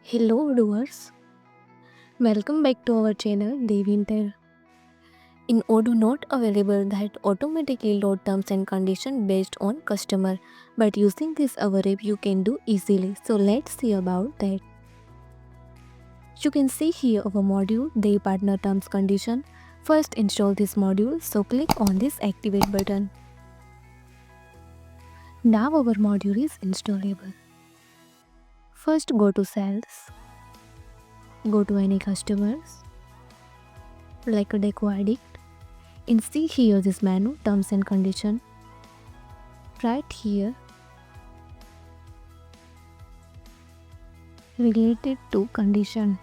Hello viewers, welcome back to our channel Devintelle. In Odoo not available that automatically load terms and conditions based on customer, but using this our app you can do easily. So let's see about that. You can see here our module the partner terms condition. First install this module, so click on this activate button. Now our module is installable. First go to sales, go to any customers like a deco addict. And see here this menu terms and condition. Right here related to condition.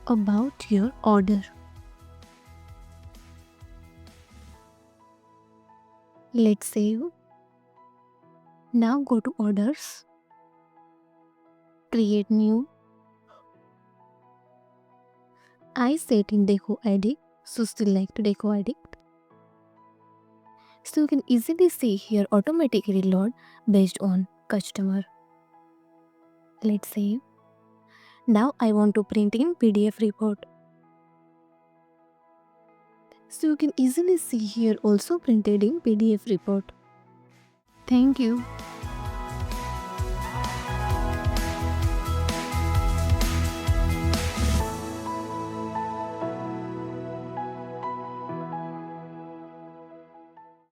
About your order. Let's save. Now go to orders. Create new. I set in deco addict, so select deco addict. So you can easily see here automatically load based on customer. Let's save. Now I want to print in PDF report. So you can easily see here also printed in PDF report. Thank you.